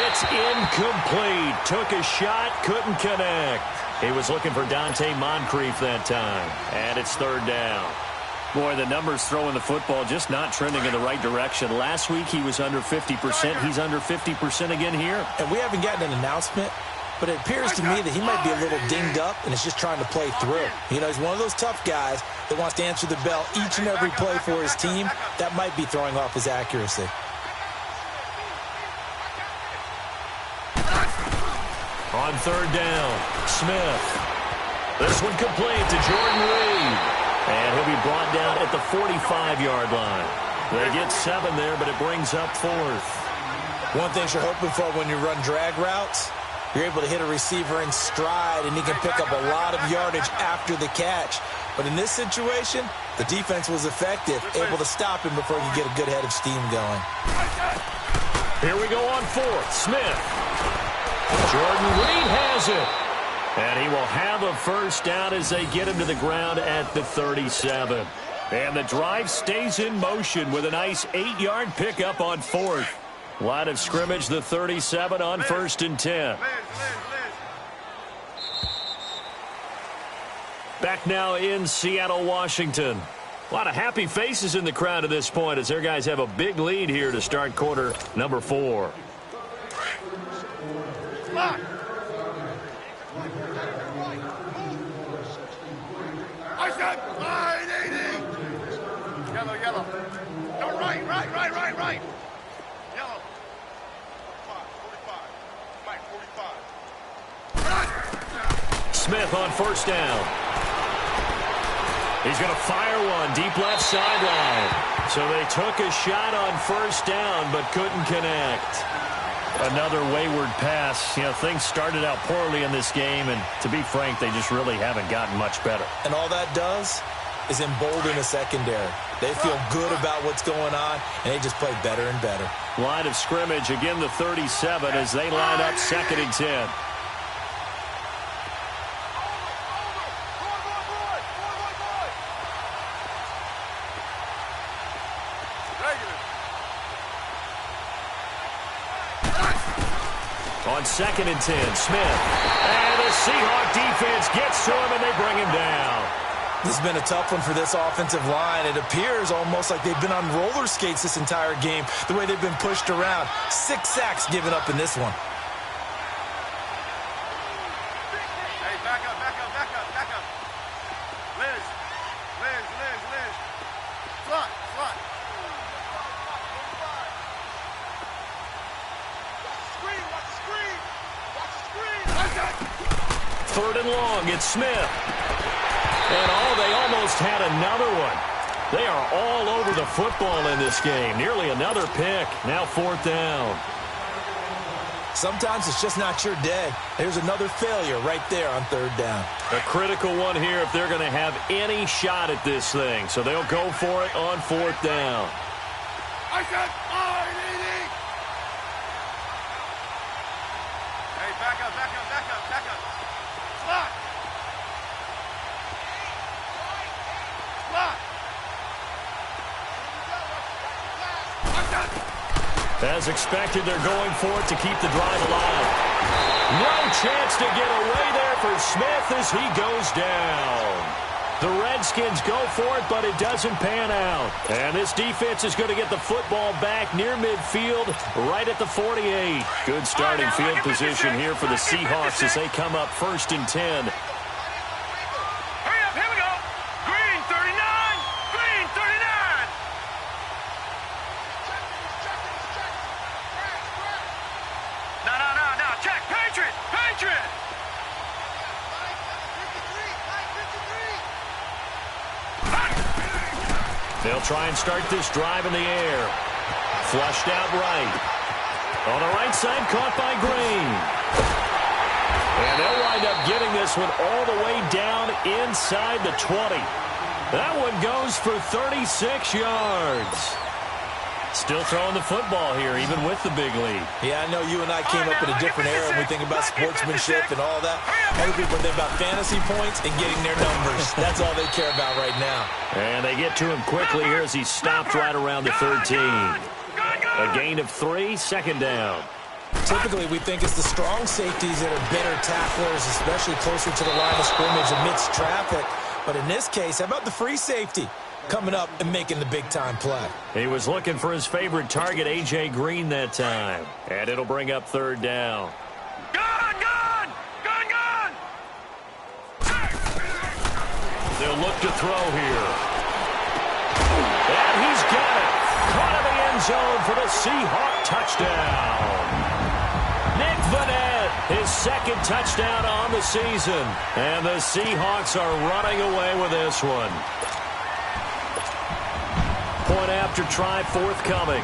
It's incomplete. Took a shot, couldn't connect. He was looking for Dante Moncrief that time. And it's 3rd down. Boy, the numbers throwing the football just not trending in the right direction. Last week he was under 50%. He's under 50% again here. And we haven't gotten an announcement, but it appears to me that he might be a little dinged up and is just trying to play through. You know, he's one of those tough guys that wants to answer the bell each and every play for his team. That might be throwing off his accuracy. On 3rd down, Smith. This one complete to Jordan Reed. And he'll be brought down at the 45-yard line. They get 7 there, but it brings up 4th. One thing you're hoping for when you run drag routes, you're able to hit a receiver in stride, and he can pick up a lot of yardage after the catch. But in this situation, the defense was effective, able to stop him before he could get a good head of steam going. Here we go on 4th. Smith. Jordan Reed has it. And he will have a first down as they get him to the ground at the 37. And the drive stays in motion with a nice 8-yard pickup on 4th. Line of scrimmage, the 37 on 1st and 10. Back now in Seattle, Washington. A lot of happy faces in the crowd at this point as their guys have a big lead here to start quarter number 4. I said 980. Yellow. No, right. Yellow. 45. Smith on first down. He's going to fire one deep left sideline. So they took a shot on first down but couldn't connect. Another wayward pass. You know, things started out poorly in this game, and to be frank, they just really haven't gotten much better. And all that does is embolden the secondary. They feel good about what's going on, and they just play better and better. Line of scrimmage, again the 37 as they line up 2nd and 10. On 2nd and 10, Smith. And the Seahawk defense gets to him, and they bring him down. This has been a tough one for this offensive line. It appears almost like they've been on roller skates this entire game, the way they've been pushed around. 6 sacks given up in this one. Hey, back up. Liz. Slot. Watch the screen. 3rd and long, it's Smith. And they almost had another one. They are all over the football in this game. Nearly another pick. Now 4th down. Sometimes it's just not your day. There's another failure right there on 3rd down. A critical one here if they're going to have any shot at this thing. So they'll go for it on 4th down. I said 980. As expected, they're going for it to keep the drive alive. No chance to get away there for Smith as he goes down. The Redskins go for it, but it doesn't pan out. And this defense is going to get the football back near midfield, right at the 48. Good starting field position here for the Seahawks as they come up 1st and 10. Hurry up, here we go. Green 39, green 39. No, check, Patriot, Patriot. They'll try and start this drive in the air. Flushed out right. On the right side, caught by Green. And they'll wind up getting this one all the way down inside the 20. That one goes for 36 yards. Still throwing the football here, even with the big lead. Yeah, I know you and I came up in a different era when we think about sportsmanship and all that. Other people think about fantasy points and getting their numbers. That's all they care about right now. And they get to him quickly here as he stopped right around the 13. A gain of 3, 2nd down. Typically, we think it's the strong safeties that are better tacklers, especially closer to the line of scrimmage amidst traffic. But in this case, how about the free safety coming up and making the big-time play? He was looking for his favorite target, A.J. Green, that time. And it'll bring up 3rd down. Gun! They'll look to throw here. And he's got it. Caught in the end zone for the Seahawk touchdown. Nick Vanette, his 2nd touchdown on the season. And the Seahawks are running away with this one. Point after try forthcoming.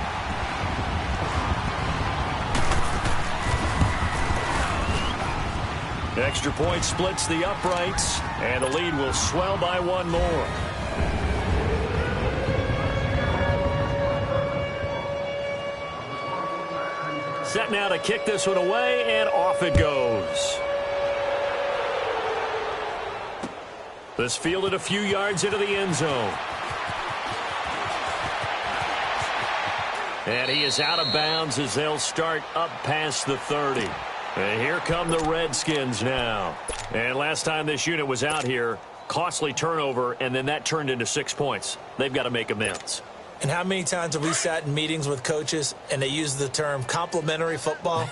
Extra point splits the uprights, and the lead will swell by 1 more. Set now to kick this one away, and off it goes. This fielded a few yards into the end zone. And he is out of bounds as they'll start up past the 30. And here come the Redskins now. And last time this unit was out here, costly turnover, and then that turned into 6 points. They've got to make amends. And how many times have we sat in meetings with coaches and they use the term complementary football?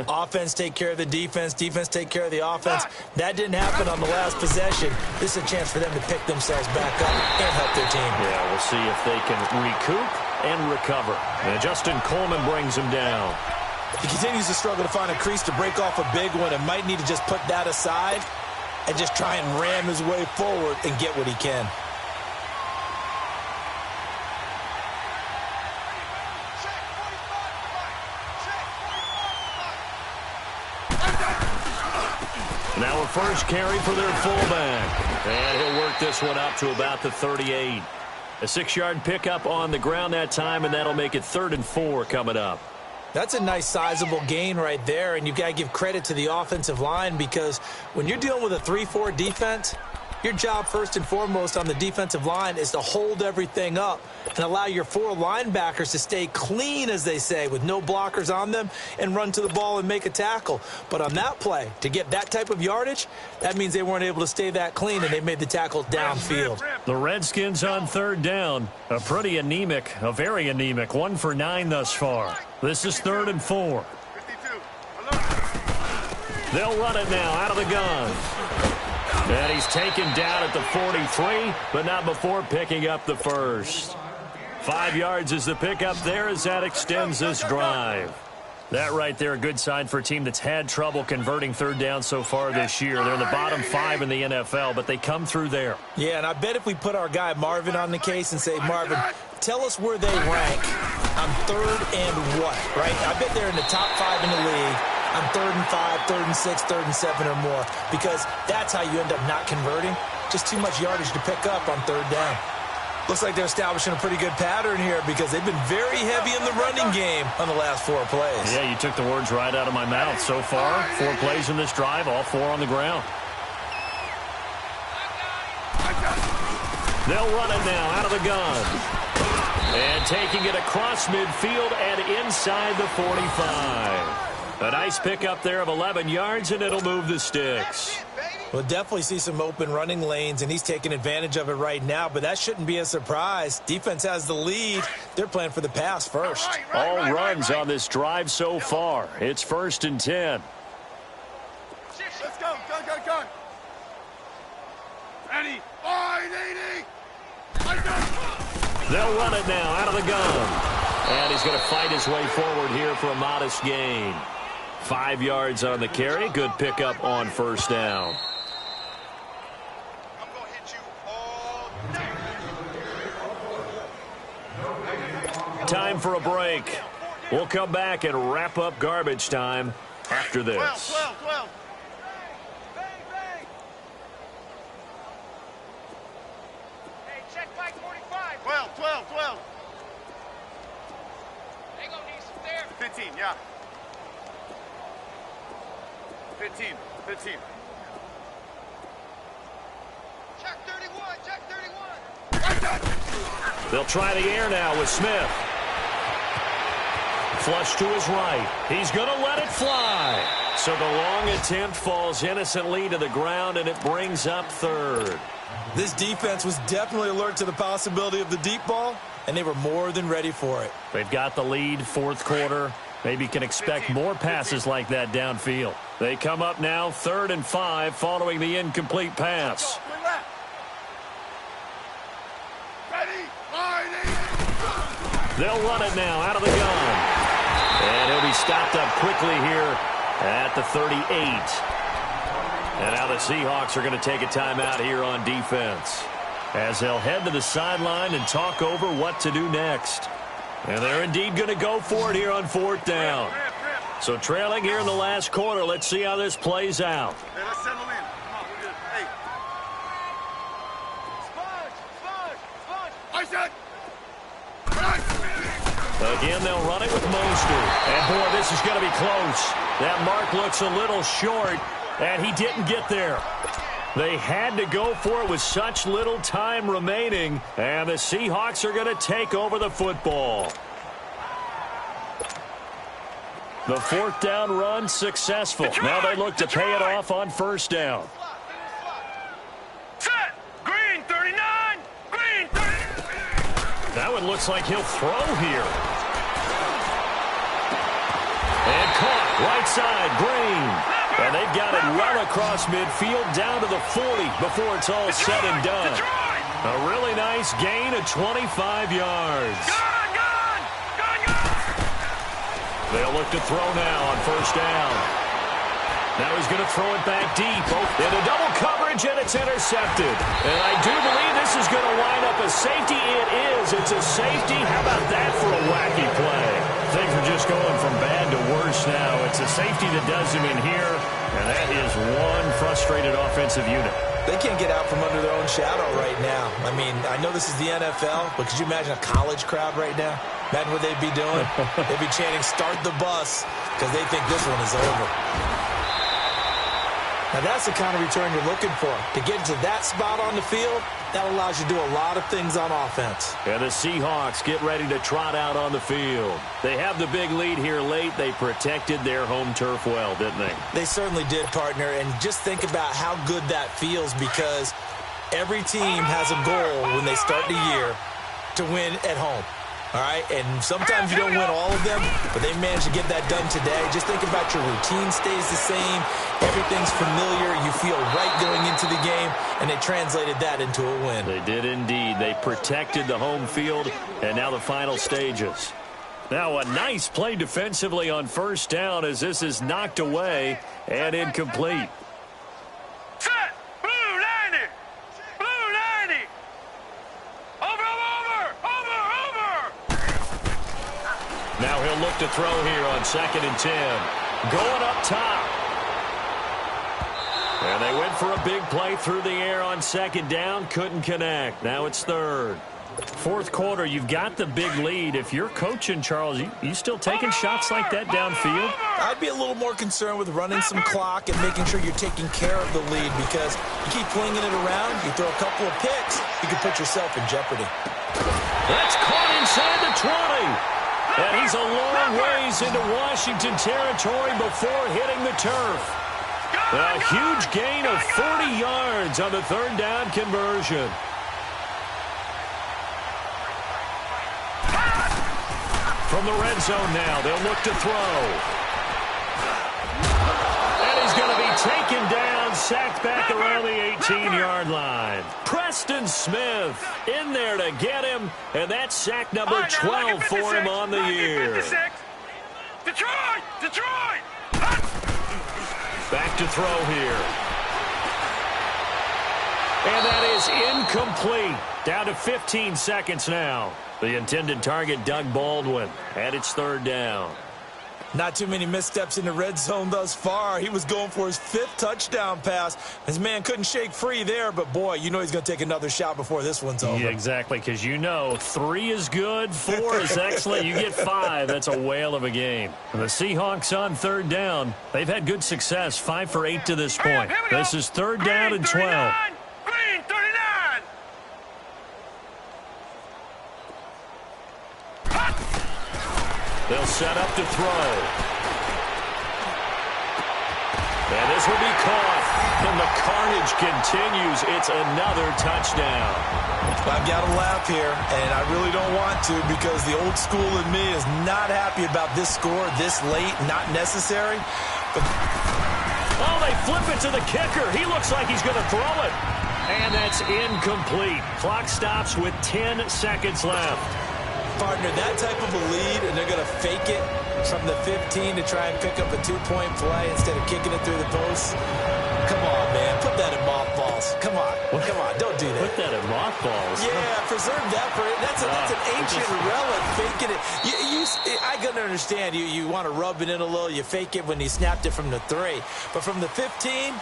Offense take care of the defense, defense take care of the offense. That didn't happen on the last possession. This is a chance for them to pick themselves back up and help their team. Yeah, we'll see if they can recoup and recover. And Justin Coleman brings him down. He continues to struggle to find a crease to break off a big one and might need to just put that aside and just try and ram his way forward and get what he can. Now a first carry for their fullback. And he'll work this one up to about the 38. A 6-yard pickup on the ground that time, and that'll make it 3rd and 4 coming up. That's a nice sizable gain right there, and you've got to give credit to the offensive line because when you're dealing with a 3-4 defense, your job first and foremost on the defensive line is to hold everything up and allow your 4 linebackers to stay clean, as they say, with no blockers on them and run to the ball and make a tackle. But on that play, to get that type of yardage, that means they weren't able to stay that clean and they made the tackle downfield. The Redskins on 3rd down. A very anemic 1 for 9 thus far. This is 3rd and 4. They'll run it now out of the gun. And he's taken down at the 43, but not before picking up the first. 5 yards is the pickup there as that extends this drive. That right there, a good sign for a team that's had trouble converting 3rd down so far this year. They're in the bottom 5 in the NFL, but they come through there. Yeah, and I bet if we put our guy Marvin on the case and say, Marvin, tell us where they rank on 3rd and what, right? I bet they're in the top 5 in the league on 3rd and 5, 3rd and 6, 3rd and 7 or more, because that's how you end up not converting. Just too much yardage to pick up on 3rd down. Looks like they're establishing a pretty good pattern here because they've been very heavy in the running game on the last 4 plays. Yeah, you took the words right out of my mouth. So far, 4 plays in this drive, all 4 on the ground. They'll run it now out of the gun. And taking it across midfield and inside the 45. A nice pickup there of 11 yards, and it'll move the sticks. We'll definitely see some open running lanes, and he's taking advantage of it right now, but that shouldn't be a surprise. Defense has the lead. They're playing for the pass first. All runs on this drive so far. It's 1st and 10. Let's go. Go. Ready. 580. They'll run it now out of the gun. And he's going to fight his way forward here for a modest gain. 5 yards on the carry. Good pickup on 1st down. I'm going to hit you all day. Time for a break. We'll come back and wrap up garbage time after this. 12. Hey, check Mike 45. 12. They gonna need some there. 15, yeah. 15. Check 31. They'll try the air now with Smith. Flush to his right. He's going to let it fly. So the long attempt falls innocently to the ground, and it brings up 3rd. This defense was definitely alert to the possibility of the deep ball, and they were more than ready for it. They've got the lead, 4th quarter. Maybe can expect more passes like that downfield. They come up now 3rd and 5 following the incomplete pass. They'll run it now out of the gun. And he'll be stopped up quickly here at the 38. And now the Seahawks are going to take a timeout here on defense, as they'll head to the sideline and talk over what to do next. And they're indeed going to go for it here on 4th down. So trailing here in the last quarter, let's see how this plays out. Hey, let's settle in. Come on, we're good. Hey. Sponge. I said. Again, they'll run it with Mostert. And, boy, this is going to be close. That mark looks a little short, and he didn't get there. They had to go for it with such little time remaining, and the Seahawks are going to take over the football. The 4th down run successful. Now they look to pay it off on 1st down. Set. Green 39. Green 39. That one looks like he'll throw here. And caught right side, Green. And they've got it well across midfield down to the 40 before it's all said and done. A really nice gain of 25 yards. They'll look to throw now on 1st down. Now he's going to throw it back deep. Into double coverage, and it's intercepted. And I do believe this is going to wind up a safety. It is. It's a safety. How about that for a wacky play? Things are just going from bad to worse now. It's a safety that does him in here, and that is one frustrated offensive unit. They can't get out from under their own shadow right now. I mean, I know this is the NFL, but could you imagine a college crowd right now? Imagine what they'd be doing. They'd be chanting, "Start the bus," because they think this one is over. Now, that's the kind of return you're looking for. To get to that spot on the field, that allows you to do a lot of things on offense. And the Seahawks get ready to trot out on the field. They have the big lead here late. They protected their home turf well, didn't they? They certainly did, partner. And just think about how good that feels, because every team has a goal when they start the year to win at home. All right, and sometimes you don't win all of them, but they managed to get that done today. Just think about your routine stays the same. Everything's familiar. You feel right going into the game, and they translated that into a win. They did indeed. They protected the home field, and now the final stages. Now a nice play defensively on 1st down as this is knocked away and incomplete. Set. Blue 90. Blue 90. Over. Now he'll look to throw here on 2nd and 10. Going up top. And they went for a big play through the air on 2nd down. Couldn't connect. Now it's 3rd. Fourth quarter, you've got the big lead. If you're coaching, Charles, you still taking shots like that downfield? I'd be a little more concerned with running some clock and making sure you're taking care of the lead, because you keep flinging it around, you throw a couple of picks, you can put yourself in jeopardy. That's caught inside the 20. And he's a long ways into Washington territory before hitting the turf. A huge gain of 40 yards on the third down conversion. From the red zone now, they'll look to throw. And he's going to be taken down, sacked back around the 18-yard line. Preston Smith in there to get him, and that's sack number 12 for him on the year. Detroit! Back to throw here. And that is incomplete. Down to 15 seconds now. The intended target, Doug Baldwin, and it's third down. Not too many missteps in the red zone thus far. He was going for his 5th touchdown pass. His man couldn't shake free there, but boy, you know he's going to take another shot before this one's over. Yeah, exactly, because you know 3 is good, 4 is excellent. You get 5, that's a whale of a game. And the Seahawks on third down, they've had good success, 5 for 8 to this point. This is third down and 12. Green 39. They'll set up to throw. And this will be caught. And the carnage continues. It's another touchdown. I've got to laugh here, and I really don't want to, because the old school in me is not happy about this score this late, not necessary. But oh, they flip it to the kicker. He looks like he's going to throw it. And that's incomplete. Clock stops with 10 seconds left. Partner, that type of a lead, and they're going to fake it from the 15 to try and pick up a 2-point play instead of kicking it through the post. Come on, man. Put that in mothballs. Come on. Come on. Don't do that. Put that in mothballs. Yeah, preserve that for it. That's an ancient relic, faking it. I can understand. You want to rub it in a little. You fake it when he snapped it from the 3. But from the 15...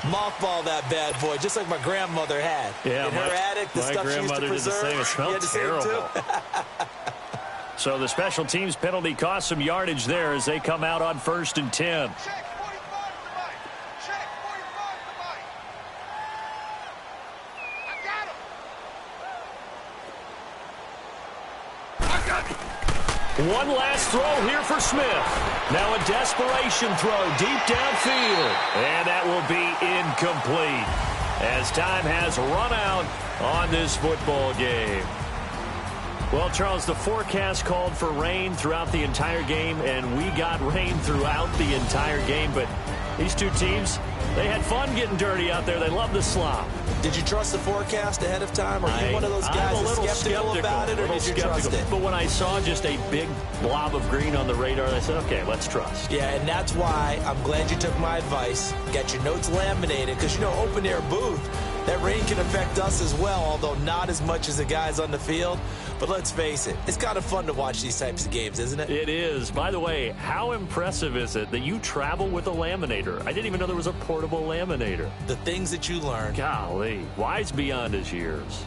mothball that bad boy, just like my grandmother had. Yeah, in her attic, the stuff she used to preserve. It smelled terrible. So the special teams penalty cost some yardage there as they come out on 1st and 10. Check 45 to the mic. Check 45 to the mic. I got him. One last throw here for Smith. Now a desperation throw deep downfield. And that will be incomplete as time has run out on this football game. Well, Charles, the forecast called for rain throughout the entire game, and we got rain throughout the entire game. But these two teams, they had fun getting dirty out there. They love the slop. Did you trust the forecast ahead of time? Or are you one of those guys that's skeptical about it, or did you trust it? But when I saw just a big blob of green on the radar, I said, okay, let's trust. Yeah, and that's why I'm glad you took my advice. Got your notes laminated, because, you know, open-air booth, that rain can affect us as well, although not as much as the guys on the field. But let's face it, it's kind of fun to watch these types of games, isn't it? It is. By the way, how impressive is it that you travel with a laminator? I didn't even know there was a portable laminator. The things that you learn. Golly, wise beyond his years.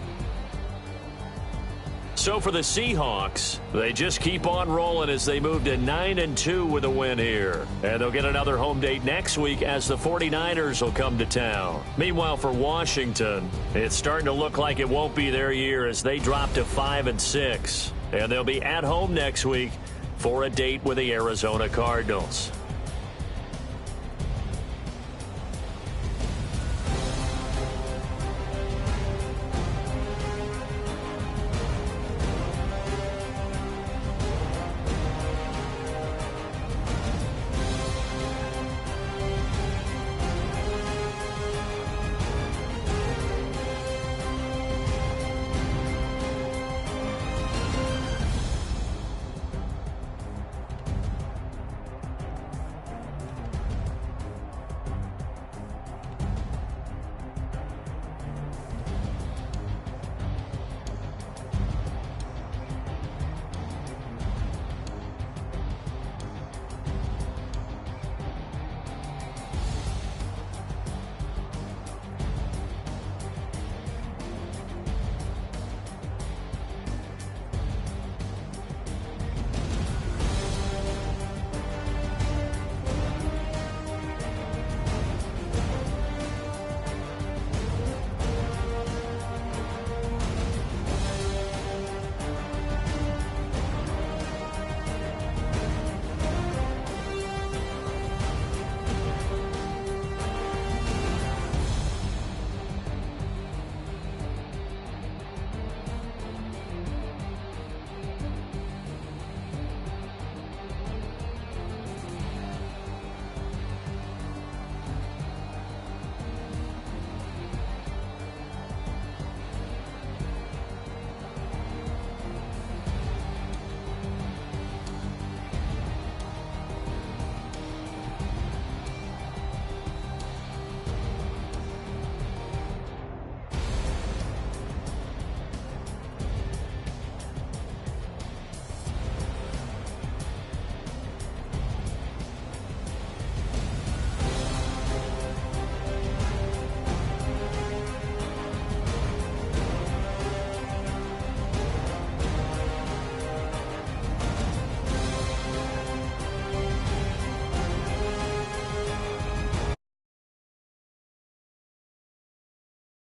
So for the Seahawks, they just keep on rolling as they move to 9-2 with a win here. And they'll get another home date next week as the 49ers will come to town. Meanwhile, for Washington, it's starting to look like it won't be their year as they drop to 5-6. And they'll be at home next week for a date with the Arizona Cardinals.